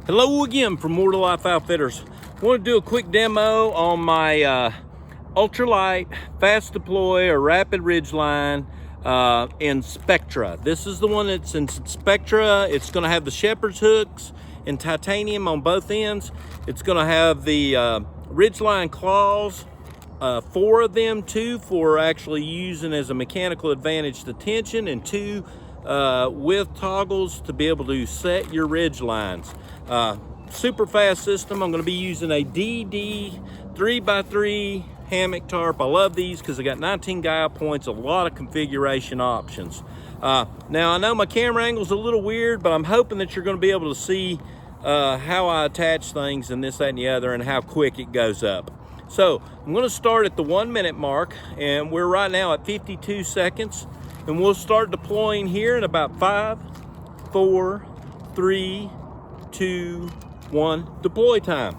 Hello again from More to Life Outfitters. I want to do a quick demo on my Ultralight Fast Deploy or Rapid Ridgeline in Spectra. This is the one that's in Spectra. It's going to have the shepherd's hooks in titanium on both ends. It's going to have the Ridgeline claws, 4 of them, 2 for actually using as a mechanical advantage the tension, and 2 with toggles to be able to set your ridge lines. Super fast system. I'm going to be using a DD 3x3 hammock tarp. I love these because they got 19 guile points, a lot of configuration options. Now I know my camera angle is a little weird, but I'm hoping that you're going to be able to see how I attach things and this, that, and the other, and how quick it goes up. So I'm going to start at the 1 minute mark, and we're right now at 52 seconds, and we'll start deploying here in about 5, 4, 3, 2, 1, deploy time.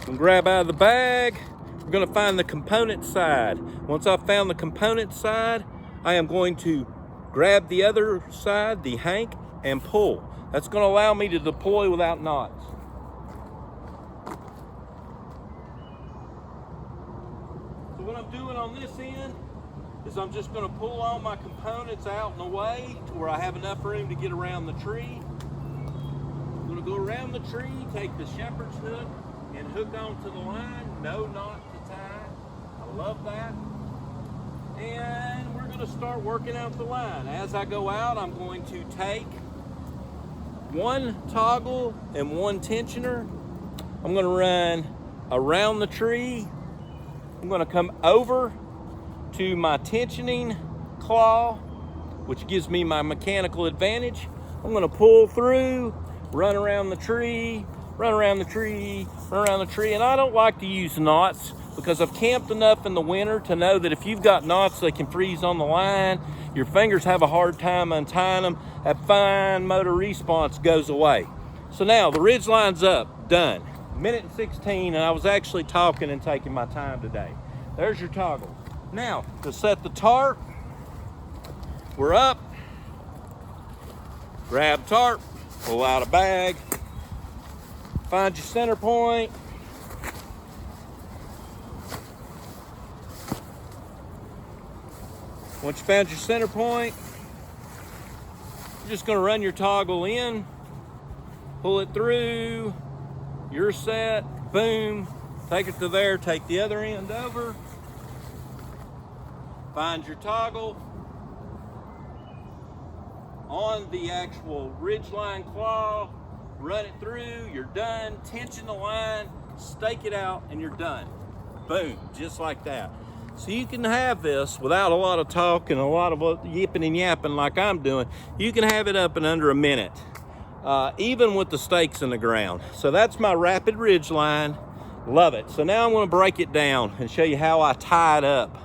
We'll grab out of the bag. We're going to find the component side. Once I've found the component side, I am going to grab the other side, the hank, and pull. That's going to allow me to deploy without knots. So what I'm doing on this end is I'm just going to pull all my components out and away to where I have enough room to get around the tree. I'm going to go around the tree, take the shepherd's hook, and hook onto the line. No knot to tie. I love that. And we're going to start working out the line. As I go out, I'm going to take 1 toggle and 1 tensioner. I'm going to run around the tree. I'm going to come over to my tensioning claw, which gives me my mechanical advantage. I'm going to pull through, run around the tree, run around the tree, run around the tree. And I don't like to use knots because I've camped enough in the winter to know that if you've got knots, they can freeze on the line. Your fingers have a hard time untying them. That fine motor response goes away. So now the ridge line's up, done. 1:16, and I was actually talking and taking my time today. There's your toggle. Now, to set the tarp, we're up. Grab tarp, pull out a bag, find your center point. Once you found your center point, you're just going to run your toggle in, pull it through, you're set, boom, take it to there, take the other end over, find your toggle on the actual ridgeline claw, run it through, you're done, tension the line, stake it out, and you're done. Boom, just like that. So you can have this without a lot of talk and a lot of yipping and yapping like I'm doing. You can have it up in under a minute, even with the stakes in the ground. So that's my rapid ridge line. Love it. So now I'm going to break it down and show you how I tie it up.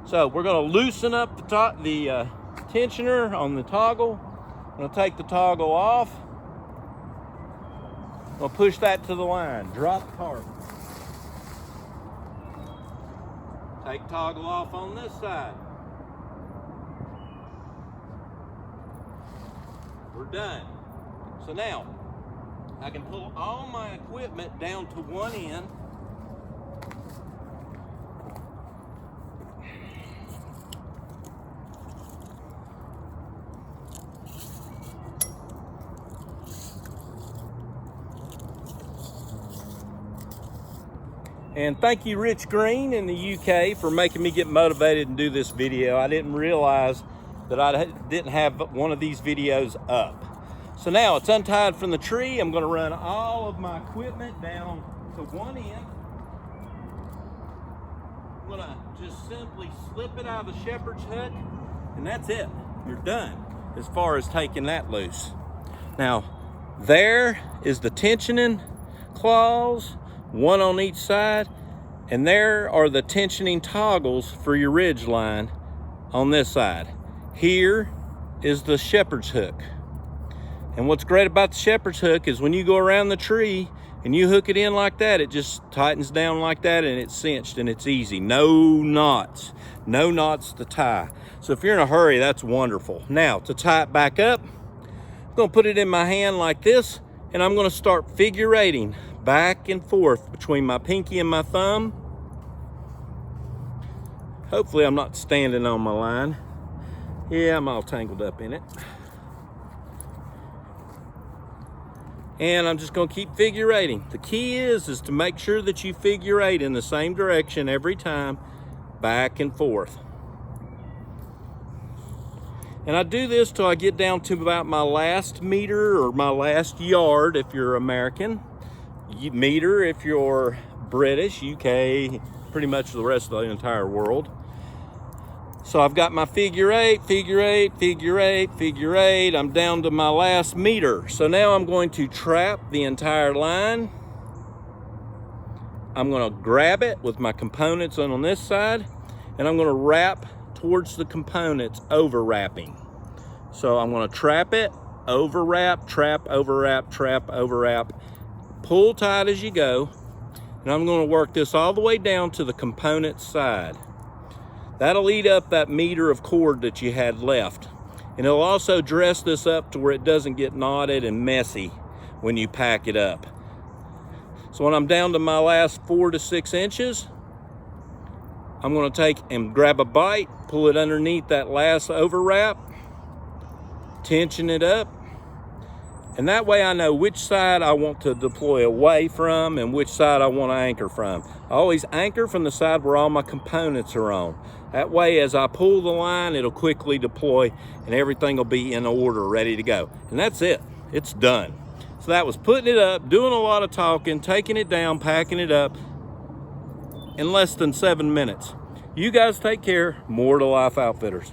So we're going to loosen up the tensioner on the toggle. I'm going to take the toggle off. I'm going to push that to the line. Drop tarp. Take toggle off on this side. We're done. So now, I can pull all my equipment down to one end. And thank you, Rich Green in the UK, for making me get motivated and do this video. I didn't realize that I didn't have one of these videos up. So now it's untied from the tree. I'm going to run all of my equipment down to one end. I'm going to just simply slip it out of the shepherd's hook, and that's it. You're done as far as taking that loose. Now, there is the tensioning claws, 1 on each side, and there are the tensioning toggles for your ridge line on this side. Here is the shepherd's hook. And what's great about the shepherd's hook is when you go around the tree and you hook it in like that, it just tightens down like that, and it's cinched and it's easy. No knots to tie. So if you're in a hurry, that's wonderful. Now, to tie it back up, I'm gonna put it in my hand like this, And I'm gonna start figure eighting back and forth between my pinky and my thumb. Hopefully I'm not standing on my line. Yeah, I'm all tangled up in it. And I'm just gonna keep figure eighting. The key is to make sure that you figure eight in the same direction every time, back and forth. And I do this till I get down to about my last meter or my last yard if you're American, meter if you're British, UK, pretty much the rest of the entire world. So I've got my figure eight, figure eight, figure eight, figure eight. I'm down to my last meter. So now I'm going to trap the entire line. I'm gonna grab it with my components on this side, and I'm gonna wrap towards the components, overwrapping. So I'm gonna trap it, overwrap, trap, overwrap, trap, overwrap. Pull tight as you go, and I'm gonna work this all the way down to the component side. That'll eat up that meter of cord that you had left. And it'll also dress this up to where it doesn't get knotted and messy when you pack it up. So when I'm down to my last 4 to 6 inches, I'm gonna take and grab a bite, pull it underneath that last overwrap, tension it up, and that way I know which side I want to deploy away from and which side I want to anchor from. I always anchor from the side where all my components are on. That way, as I pull the line, it'll quickly deploy and everything will be in order, ready to go. And that's it, it's done. So that was putting it up, doing a lot of talking, taking it down, packing it up in less than 7 minutes. You guys take care. More to Life Outfitters.